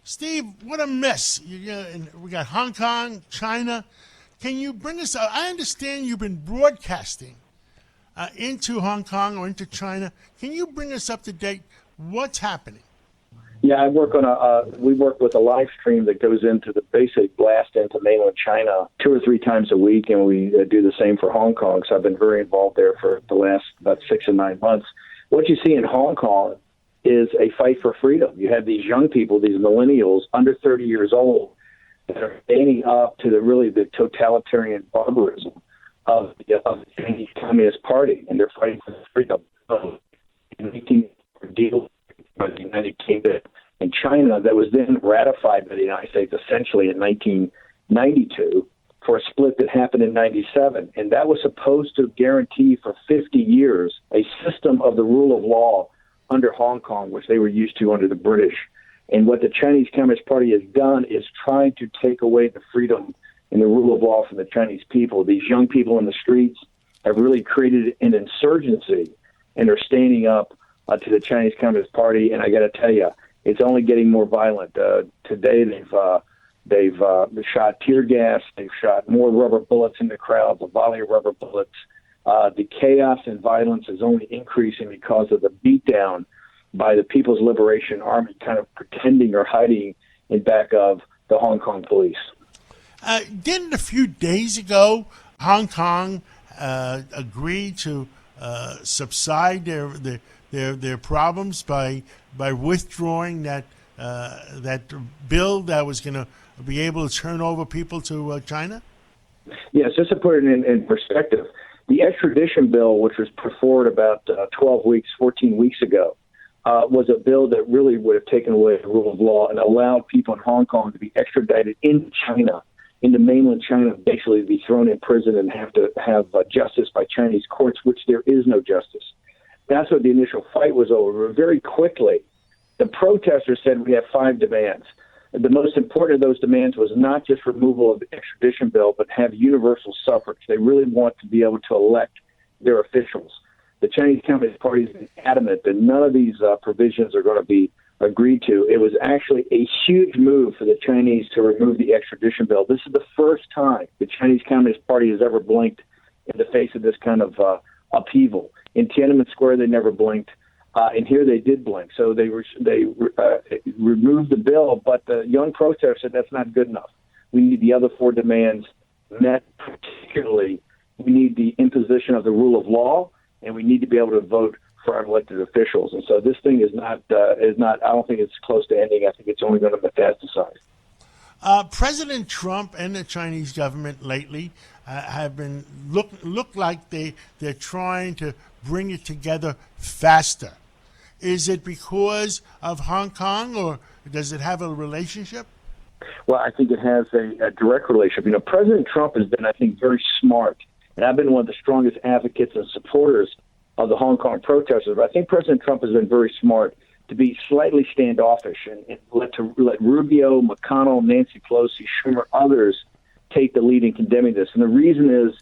Steve, what a mess. We got Hong Kong, China. Can you bring us up? I understand you've been broadcasting into Hong Kong or into China. Can you bring us up to date? What's happening? Yeah, I work on we work with a live stream that goes into the basic blast into mainland China 2 or 3 times a week, and we do the same for Hong Kong. So I've been very involved there for the last about 6 or 9 months. What you see in Hong Kong is a fight for freedom. You have these young people, these millennials under 30 years old, that are standing up to the totalitarian barbarism of the Chinese Communist Party, and they're fighting for freedom. In 18 deal by the United Kingdom and China that was then ratified by the United States essentially in 1992 for a split that happened in 97. And that was supposed to guarantee for 50 years a system of the rule of law under Hong Kong, which they were used to under the British. And what the Chinese Communist Party has done is tried to take away the freedom and the rule of law from the Chinese people. These young people in the streets have really created an insurgency and are standing up to the Chinese Communist Party. And I got to tell you, it's only getting more violent. Today they've shot tear gas, they've shot more rubber bullets in the crowd, a volley of rubber bullets. The chaos and violence is only increasing because of the beatdown by the People's Liberation Army, kind of pretending or hiding in back of the Hong Kong police. Didn't a few days ago Hong Kong agree to subside their problems by withdrawing that bill that was going to be able to turn over people to China? Yes, just to put it in perspective, the extradition bill, which was put forward about 14 weeks ago, was a bill that really would have taken away the rule of law and allowed people in Hong Kong to be extradited into China, into mainland China, basically to be thrown in prison and have to have justice by Chinese courts, which there is no justice. That's what the initial fight was over. Very quickly, the protesters said we have 5 demands. The most important of those demands was not just removal of the extradition bill, but have universal suffrage. They really want to be able to elect their officials. The Chinese Communist Party has been adamant that none of these provisions are going to be agreed to. It was actually a huge move for the Chinese to remove the extradition bill. This is the first time the Chinese Communist Party has ever blinked in the face of this kind of upheaval. In Tiananmen Square, they never blinked. And here they did blink. So they removed the bill, but the young protesters said that's not good enough. We need the other 4 demands met. Particularly, we need the imposition of the rule of law, and we need to be able to vote for our elected officials. And so this thing is not. I don't think it's close to ending. I think it's only going to metastasize. President Trump and the Chinese government lately have been look like they're trying to bring it together faster. Is it because of Hong Kong, or does it have a relationship? Well, I think it has a direct relationship. You know, President Trump has been, I think, very smart, and I've been one of the strongest advocates and supporters of the Hong Kong protesters. But I think President Trump has been very smart to be slightly standoffish and let Rubio, McConnell, Nancy Pelosi, Schumer, others take the lead in condemning this. And the reason is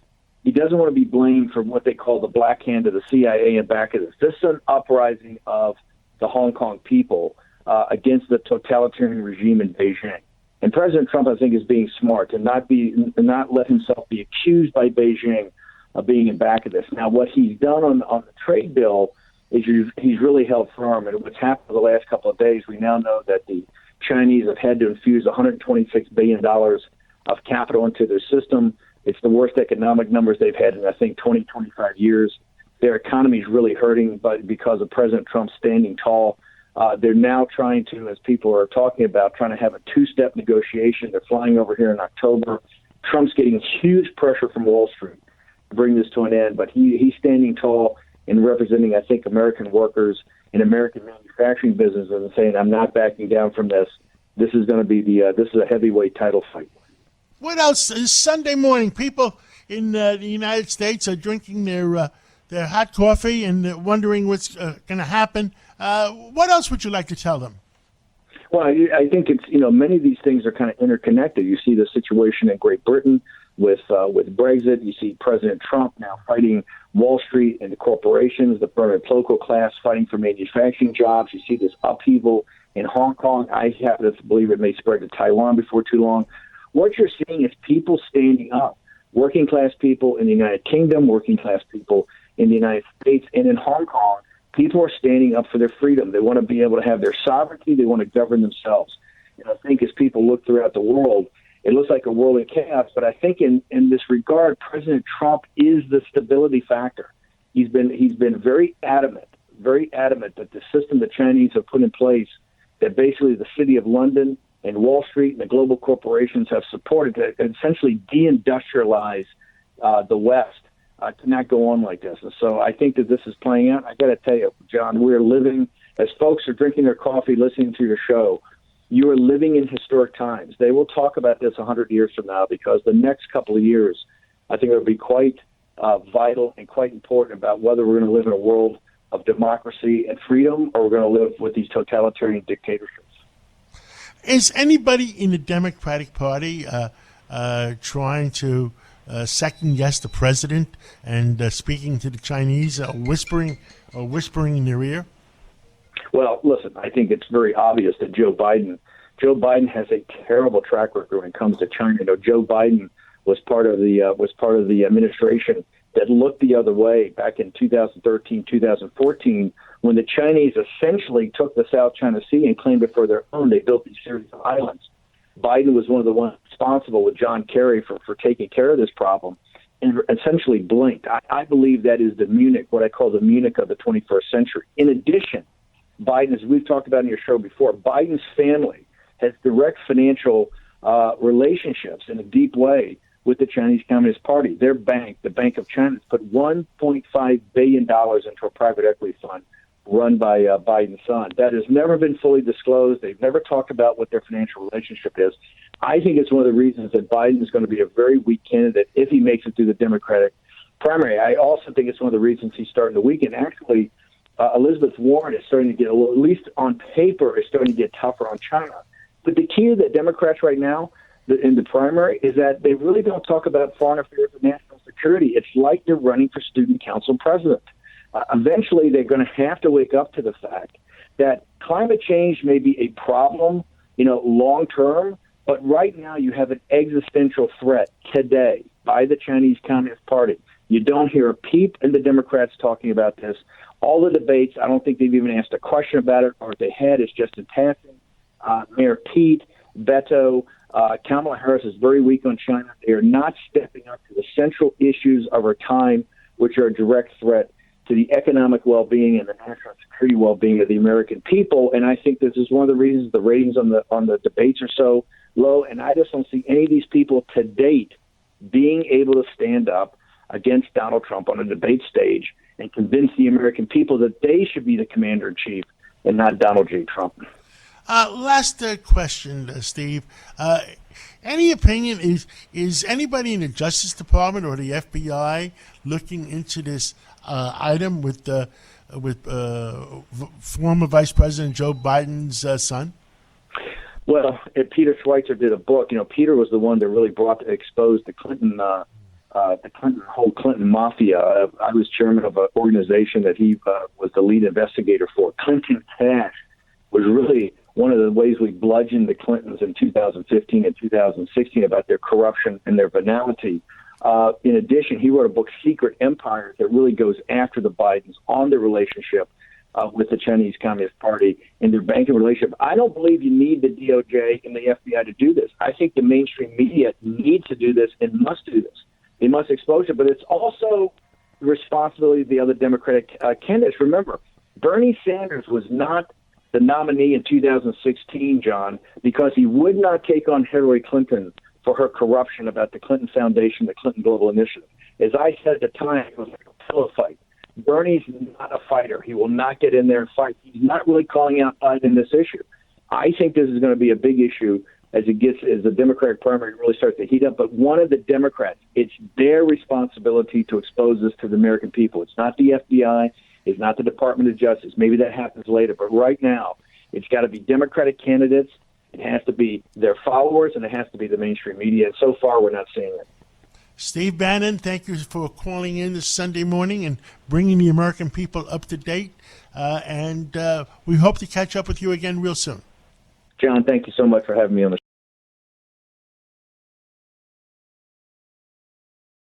he doesn't want to be blamed for what they call the black hand of the CIA in back of this. This is an uprising of the Hong Kong people against the totalitarian regime in Beijing. And President Trump, I think, is being smart to not let himself be accused by Beijing of being in back of this. Now, what he's done on the trade bill is he's really held firm. And what's happened the last couple of days, we now know that the Chinese have had to infuse $126 billion of capital into their system. It's the worst economic numbers they've had in, I think, 20, 25 years. Their economy is really hurting because of President Trump standing tall. They're now trying to, as people are talking about, trying to have a 2-step negotiation. They're flying over here in October. Trump's getting huge pressure from Wall Street to bring this to an end, but he's standing tall and representing, I think, American workers and American manufacturing businesses and saying, I'm not backing down from this. This is going to be this is a heavyweight title fight. What else? Is Sunday morning, people in the United States are drinking their hot coffee and wondering what's going to happen. What else would you like to tell them? Well, I think it's, many of these things are kind of interconnected. You see the situation in Great Britain. with Brexit. You see President Trump now fighting Wall Street and the corporations, the political class fighting for manufacturing jobs. You see this upheaval in Hong Kong. I happen to believe it may spread to Taiwan before too long. What you're seeing is people standing up, working class people in the United Kingdom, working class people in the United States, and in Hong Kong. People are standing up for their freedom. They want to be able to have their sovereignty. They want to govern themselves. And I think as people look throughout the world, it looks like a world in chaos. But I think in this regard, President Trump is the stability factor. He's been very adamant that the system the Chinese have put in place, that basically the city of London and Wall Street and the global corporations have supported to essentially deindustrialize the West, to not go on like this. And so I think that this is playing out. I got to tell you, John, we're living, as folks are drinking their coffee, listening to your show, you are living in historic times. They will talk about this 100 years from now, because the next couple of years, I think it will be quite vital and quite important about whether we're going to live in a world of democracy and freedom, or we're going to live with these totalitarian dictatorships. Is anybody in the Democratic Party trying to second guess the president and speaking to the Chinese, whispering in their ear? Well, listen, I think it's very obvious that Joe Biden has a terrible track record when it comes to China. You know, Joe Biden was part of the administration that looked the other way back in 2013, 2014, when the Chinese essentially took the South China Sea and claimed it for their own. They built these series of islands. Biden was one of the ones responsible with John Kerry for taking care of this problem, and essentially blinked. I believe that is what I call the Munich of the 21st century. In addition, Biden, as we've talked about in your show before, Biden's family has direct financial relationships in a deep way with the Chinese Communist Party. Their bank, the Bank of China, has put $1.5 billion into a private equity fund run by Biden's son. That has never been fully disclosed. They've never talked about what their financial relationship is. I think it's one of the reasons that Biden is going to be a very weak candidate if he makes it through the Democratic primary. I also think it's one of the reasons he's starting to weaken. Actually, Elizabeth Warren is starting to get, at least on paper, is starting to get tougher on China. But the key to the Democrats right now in the primary is that they really don't talk about foreign affairs and national security. It's like they're running for student council president. Eventually, they're going to have to wake up to the fact that climate change may be a problem, long term, but right now you have an existential threat today by the Chinese Communist Party. You don't hear a peep in the Democrats talking about this. All the debates, I don't think they've even asked a question about it, or if they had, it's just in passing. Mayor Pete, Beto, Kamala Harris is very weak on China. They are not stepping up to the central issues of our time, which are a direct threat to the economic well-being and the national security well-being of the American people. And I think this is one of the reasons the ratings on the debates are so low. And I just don't see any of these people to date being able to stand up against Donald Trump on a debate stage and convince the American people that they should be the commander-in-chief and not Donald J. Trump. Last question, Steve. Any opinion, is anybody in the Justice Department or the FBI looking into this item with former Vice President Joe Biden's son? Well, Peter Schweitzer did a book. Peter was the one that really exposed the Clinton whole Clinton mafia. I was chairman of an organization that he was the lead investigator for. Clinton Cash was really one of the ways we bludgeoned the Clintons in 2015 and 2016 about their corruption and their venality. In addition, he wrote a book, Secret Empires, that really goes after the Bidens on their relationship with the Chinese Communist Party and their banking relationship. I don't believe you need the DOJ and the FBI to do this. I think the mainstream media needs to do this and must do this. They must expose it, but it's also the responsibility of the other Democratic candidates. Remember, Bernie Sanders was not the nominee in 2016, John, because he would not take on Hillary Clinton for her corruption about the Clinton Foundation, the Clinton Global Initiative. As I said at the time, it was like a pillow fight. Bernie's not a fighter. He will not get in there and fight. He's not really calling out Biden this issue. I think this is going to be a big issue as the Democratic primary really starts to heat up. But one of the Democrats, it's their responsibility to expose this to the American people. It's not the FBI. It's not the Department of Justice. Maybe that happens later. But right now, it's got to be Democratic candidates. It has to be their followers, and it has to be the mainstream media. And so far, we're not seeing it. Steve Bannon, thank you for calling in this Sunday morning and bringing the American people up to date. And we hope to catch up with you again real soon. John, thank you so much for having me on the